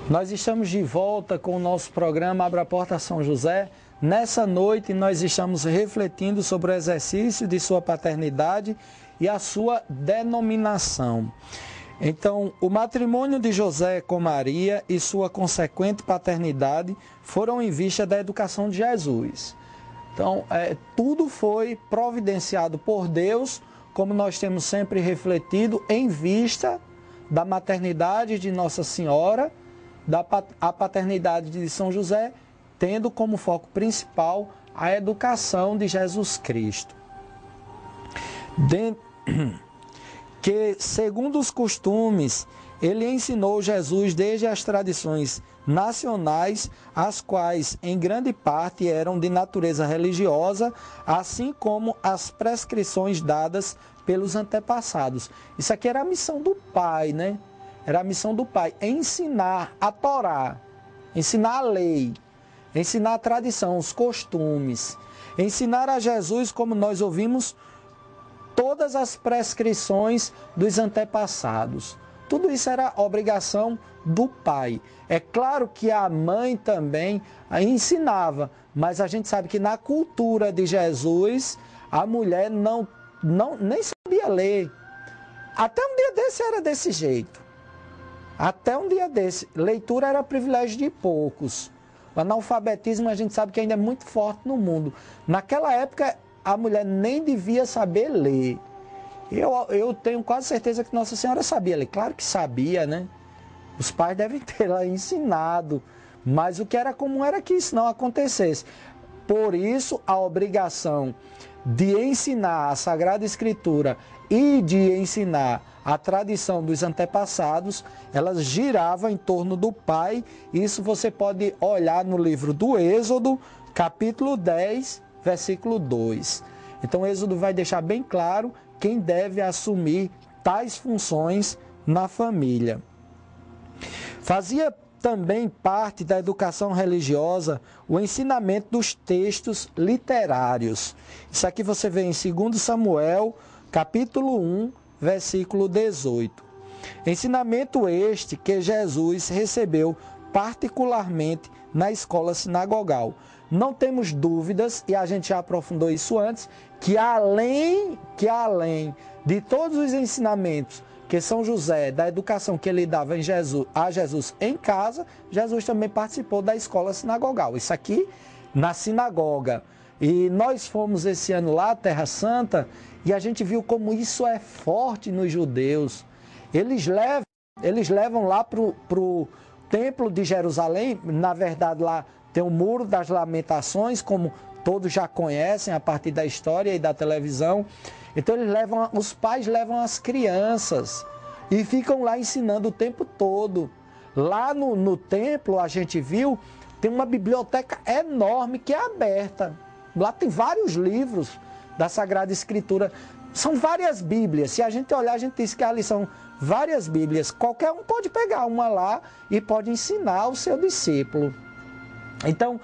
Nós estamos de volta com o nosso programa Abra a Porta São José. Nessa noite nós estamos refletindo sobre o exercício de sua paternidade e a sua denominação. Então, o matrimônio de José com Maria e sua consequente paternidade foram em vista da educação de Jesus. Então, tudo foi providenciado por Deus, como nós temos sempre refletido, em vista da maternidade de Nossa Senhora, a paternidade de São José, tendo como foco principal a educação de Jesus Cristo. Que, segundo os costumes, ele ensinou Jesus desde as tradições nacionais, as quais, em grande parte, eram de natureza religiosa, assim como as prescrições dadas pelos antepassados. Isso aqui era a missão do Pai, né? Era a missão do Pai, ensinar a Torá, ensinar a lei, ensinar a tradição, os costumes, ensinar a Jesus, como nós ouvimos, todas as prescrições dos antepassados. Tudo isso era obrigação do pai. É claro que a mãe também ensinava, mas a gente sabe que na cultura de Jesus, a mulher nem sabia ler. Até um dia desse era desse jeito. Até um dia desse. Leitura era privilégio de poucos. O analfabetismo a gente sabe que ainda é muito forte no mundo. Naquela época, a mulher nem devia saber ler. Eu tenho quase certeza que Nossa Senhora sabia ler. Claro que sabia, né? Os pais devem ter lá ensinado. Mas o que era comum era que isso não acontecesse. Por isso, a obrigação de ensinar a Sagrada Escritura e de ensinar a tradição dos antepassados, elas giravam em torno do pai. Isso você pode olhar no livro do Êxodo, capítulo 10, versículo 2. Então, o Êxodo vai deixar bem claro quem deve assumir tais funções na família. Fazia também parte da educação religiosa o ensinamento dos textos literários. Isso aqui você vê em 2 Samuel, capítulo 1, versículo 18. Ensinamento este que Jesus recebeu particularmente na escola sinagogal. Não temos dúvidas, e a gente já aprofundou isso antes, que além de todos os ensinamentos que São José, da educação que ele dava a Jesus em casa, Jesus também participou da escola sinagogal. Isso aqui na sinagoga. E nós fomos esse ano lá, Terra Santa, e a gente viu como isso é forte nos judeus. Eles levam lá para o Templo de Jerusalém, na verdade lá tem o Muro das Lamentações, como todos já conhecem a partir da história e da televisão. Então os pais levam as crianças e ficam lá ensinando o tempo todo. Lá no templo, a gente viu, tem uma biblioteca enorme que é aberta. Lá tem vários livros da Sagrada Escritura. São várias Bíblias. Se a gente olhar, a gente diz que ali são várias Bíblias. Qualquer um pode pegar uma lá e pode ensinar ao seu discípulo. Então,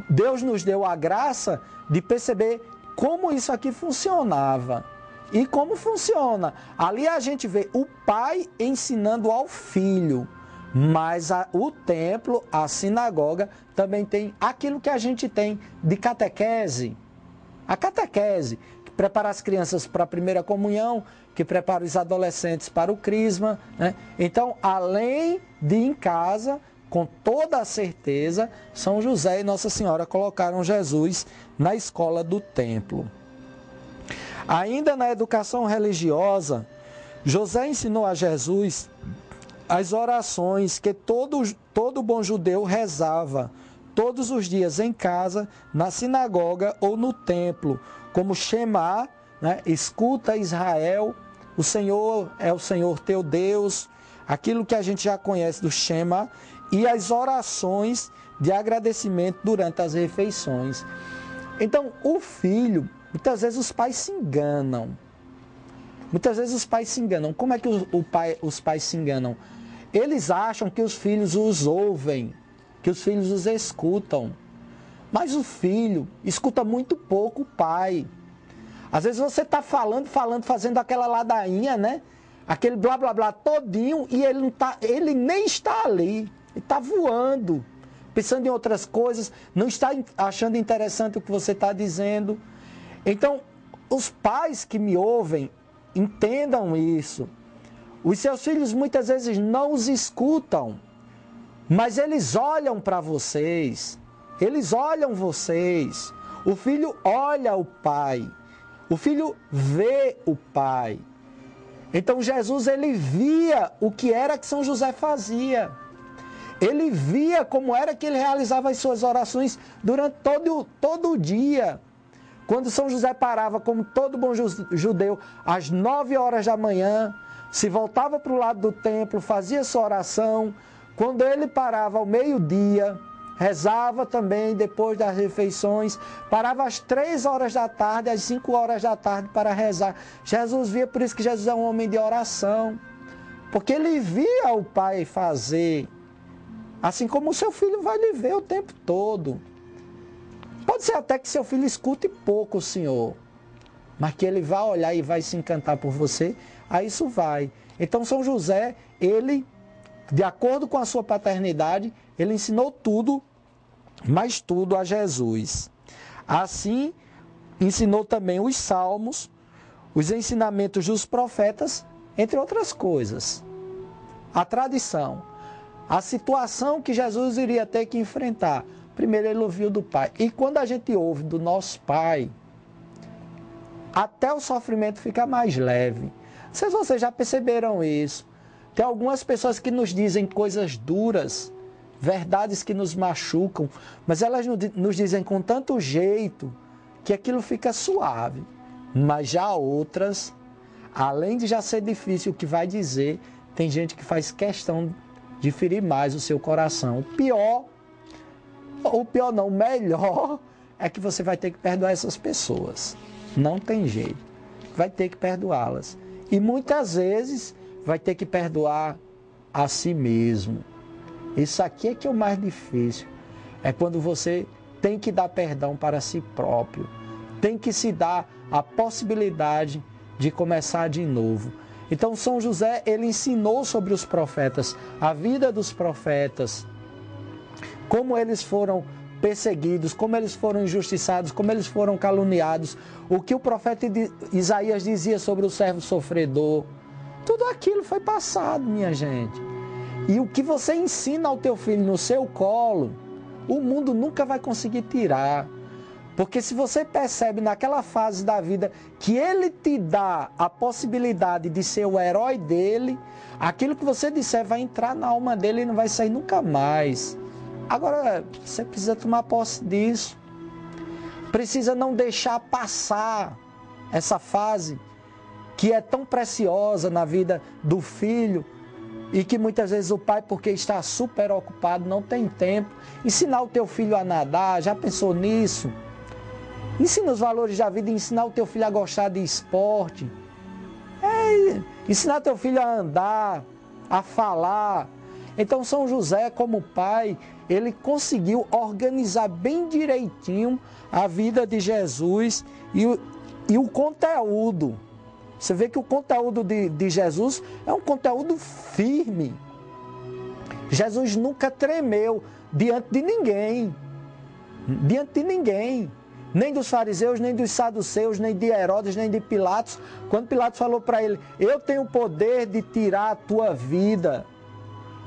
Deus nos deu a graça de perceber como isso aqui funcionava. E como funciona? Ali a gente vê o pai ensinando ao filho. Mas o templo, a sinagoga, também tem aquilo que a gente tem de catequese. A catequese, que prepara as crianças para a primeira comunhão, que prepara os adolescentes para o crisma, né? Então, além de em casa, com toda a certeza, São José e Nossa Senhora colocaram Jesus na escola do templo. Ainda na educação religiosa, José ensinou a Jesus as orações que todo bom judeu rezava todos os dias em casa, na sinagoga ou no templo, como Shema, né? Escuta Israel, o Senhor é o Senhor teu Deus, aquilo que a gente já conhece do Shema, e as orações de agradecimento durante as refeições. Então, o filho, muitas vezes os pais se enganam. Muitas vezes os pais se enganam. Como é que os pais se enganam? Eles acham que os filhos os ouvem, que os filhos os escutam. Mas o filho escuta muito pouco o pai. Às vezes você está falando, fazendo aquela ladainha, né? Aquele blá blá blá todinho, e ele nem está ali. Ele está voando, pensando em outras coisas, não está achando interessante o que você está dizendo. Então, os pais que me ouvem, entendam isso. Os seus filhos muitas vezes não os escutam, mas eles olham para vocês. Eles olham vocês. O filho olha o pai. O filho vê o pai. Então Jesus, ele via o que era que São José fazia. Ele via como era que ele realizava as suas orações durante todo o dia. Quando São José parava, como todo bom judeu, às 9 horas da manhã, se voltava para o lado do templo, fazia sua oração. Quando ele parava ao meio-dia, rezava também depois das refeições, parava às 3 horas da tarde, às 5 horas da tarde para rezar. Jesus via, por isso que Jesus é um homem de oração, porque ele via o Pai fazer, assim como o seu filho vai lhe ver o tempo todo. Pode ser até que seu filho escute pouco o Senhor, mas que ele vai olhar e vai se encantar por você, aí isso vai. Então São José, ele, de acordo com a sua paternidade, ele ensinou tudo, mas tudo a Jesus. Assim, ensinou também os salmos, os ensinamentos dos profetas, entre outras coisas. A tradição, a situação que Jesus iria ter que enfrentar. Primeiro ele ouviu do Pai. E quando a gente ouve do nosso Pai, até o sofrimento fica mais leve. Não sei se vocês já perceberam isso. Tem algumas pessoas que nos dizem coisas duras, verdades que nos machucam, mas elas nos dizem com tanto jeito que aquilo fica suave. Mas já outras, além de já ser difícil o que vai dizer, tem gente que faz questão de ferir mais o seu coração. O melhor é que você vai ter que perdoar essas pessoas. Não tem jeito. Vai ter que perdoá-las. E muitas vezes vai ter que perdoar a si mesmo. Isso aqui é que é o mais difícil. É quando você tem que dar perdão para si próprio. Tem que se dar a possibilidade de começar de novo. Então São José, ele ensinou sobre os profetas, a vida dos profetas, como eles foram perseguidos, como eles foram injustiçados, como eles foram caluniados, o que o profeta Isaías dizia sobre o servo sofredor. Tudo aquilo foi passado, minha gente. E o que você ensina ao teu filho no seu colo, o mundo nunca vai conseguir tirar. Porque se você percebe naquela fase da vida que ele te dá a possibilidade de ser o herói dele, aquilo que você disser vai entrar na alma dele e não vai sair nunca mais. Agora, você precisa tomar posse disso. Precisa não deixar passar essa fase que é tão preciosa na vida do filho e que muitas vezes o pai, porque está super ocupado, não tem tempo. Ensinar o teu filho a nadar, já pensou nisso? Ensina os valores da vida, ensinar o teu filho a gostar de esporte. Ensinar teu filho a andar, a falar. Então São José, como pai, ele conseguiu organizar bem direitinho a vida de Jesus e o conteúdo. Você vê que o conteúdo de Jesus é um conteúdo firme. Jesus nunca tremeu diante de ninguém. Diante de ninguém. Nem dos fariseus, nem dos saduceus, nem de Herodes, nem de Pilatos. Quando Pilatos falou para ele, eu tenho o poder de tirar a tua vida.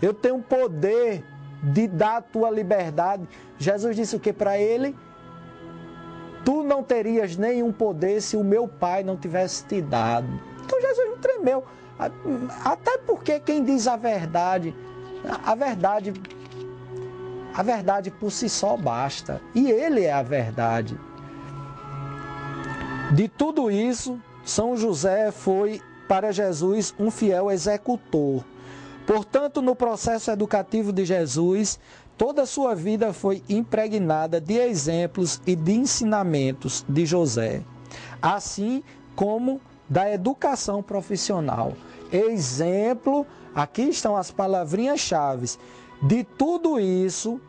Eu tenho o poder de dar a tua liberdade. Jesus disse o que para ele? Tu não terias nenhum poder se o meu Pai não tivesse te dado. Então Jesus não tremeu. Até porque quem diz a verdade por si só basta. E Ele é a verdade. De tudo isso, São José foi para Jesus um fiel executor. Portanto, no processo educativo de Jesus, toda a sua vida foi impregnada de exemplos e de ensinamentos de José, assim como da educação profissional. Exemplo, aqui estão as palavrinhas-chave. De tudo isso,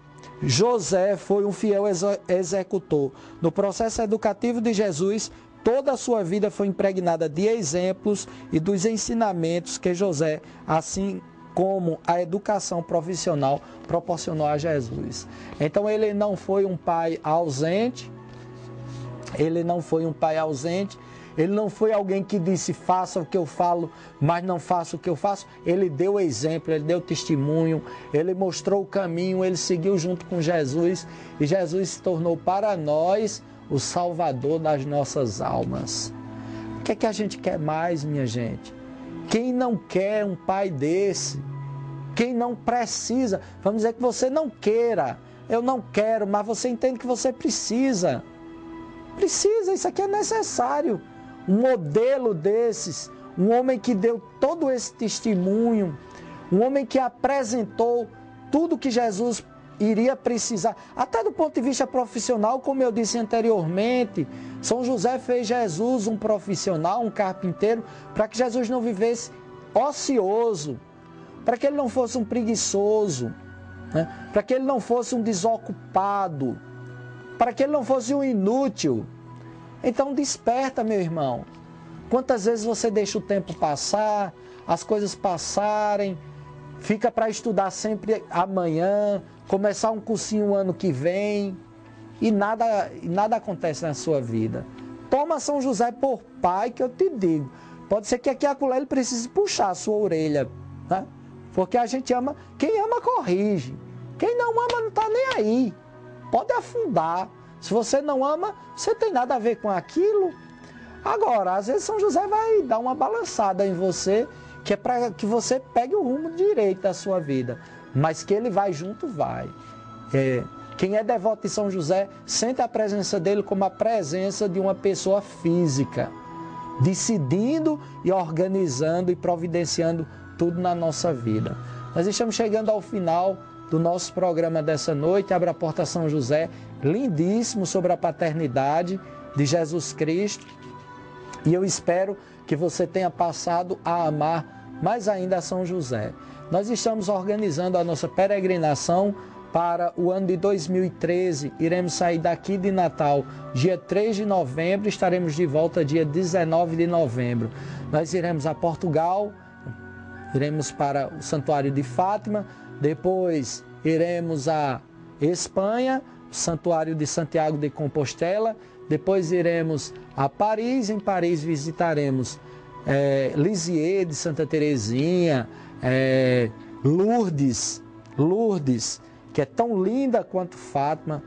José foi um fiel executor. No processo educativo de Jesus, toda a sua vida foi impregnada de exemplos e dos ensinamentos que José, assim como a educação profissional proporcionou a Jesus. Então ele não foi um pai ausente, ele não foi alguém que disse faça o que eu falo, mas não faça o que eu faço. Ele deu exemplo, ele deu testemunho, ele mostrou o caminho, ele seguiu junto com Jesus e Jesus se tornou para nós o Salvador das nossas almas. O que é que a gente quer mais, minha gente? Quem não quer um pai desse? Quem não precisa? Vamos dizer que você não queira. Eu não quero, mas você entende que você precisa. Precisa, isso aqui é necessário. Um modelo desses, um homem que deu todo esse testemunho, um homem que apresentou tudo que Jesus iria precisar, até do ponto de vista profissional, como eu disse anteriormente. São José fez Jesus um profissional, um carpinteiro, para que Jesus não vivesse ocioso, para que ele não fosse um preguiçoso, né? Para que ele não fosse um desocupado, para que ele não fosse um inútil. Então desperta, meu irmão. Quantas vezes você deixa o tempo passar, as coisas passarem, fica para estudar sempre amanhã, começar um cursinho ano que vem e nada acontece na sua vida. Toma São José por pai, que eu te digo. Pode ser que aqui a acolá ele precise puxar a sua orelha, né? Porque a gente ama, quem ama corrige, quem não ama não está nem aí, pode afundar. Se você não ama, você tem nada a ver com aquilo. Agora, às vezes São José vai dar uma balançada em você, que é para que você pegue o rumo direito da sua vida. Mas que ele vai junto, vai. Quem é devoto de São José, sente a presença dele como a presença de uma pessoa física, decidindo e organizando e providenciando tudo na nossa vida. Nós estamos chegando ao final do nosso programa dessa noite, Abra a Porta São José, lindíssimo, sobre a paternidade de Jesus Cristo. E eu espero que você tenha passado a amar mais ainda a São José. Nós estamos organizando a nossa peregrinação para o ano de 2013. Iremos sair daqui de Natal dia 3 de novembro, estaremos de volta dia 19 de novembro. Nós iremos a Portugal, iremos para o Santuário de Fátima, depois iremos a Espanha, o Santuário de Santiago de Compostela, depois iremos a Paris, em Paris visitaremos Lisieux de Santa Teresinha, Lourdes, que é tão linda quanto Fátima,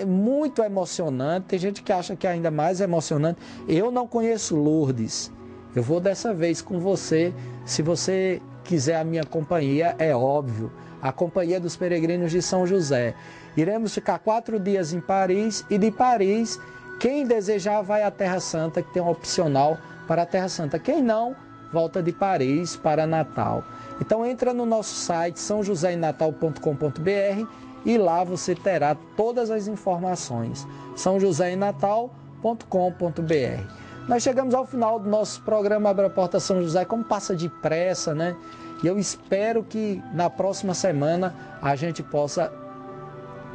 muito emocionante. Tem gente que acha que é ainda mais emocionante. Eu não conheço Lourdes, eu vou dessa vez com você, se você quiser a minha companhia, é óbvio, a companhia dos peregrinos de São José. Iremos ficar 4 dias em Paris e de Paris, quem desejar vai à Terra Santa, que tem um opcional para a Terra Santa. Quem não, volta de Paris para Natal. Então entra no nosso site sãojoséemnatal.com.br e lá você terá todas as informações. sãojoséemnatal.com.br. Nós chegamos ao final do nosso programa Abra a Porta São José, como passa depressa, né? E eu espero que na próxima semana a gente possa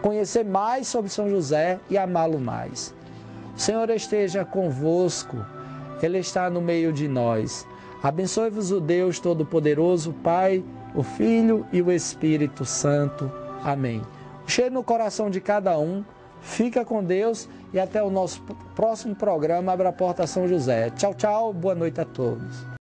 conhecer mais sobre São José e amá-lo mais. O Senhor esteja convosco, Ele está no meio de nós. Abençoe-vos o Deus Todo-Poderoso, Pai, o Filho e o Espírito Santo. Amém. Um cheiro no coração de cada um. Fica com Deus e até o nosso próximo programa Abra a Porta São José. Tchau, tchau. Boa noite a todos.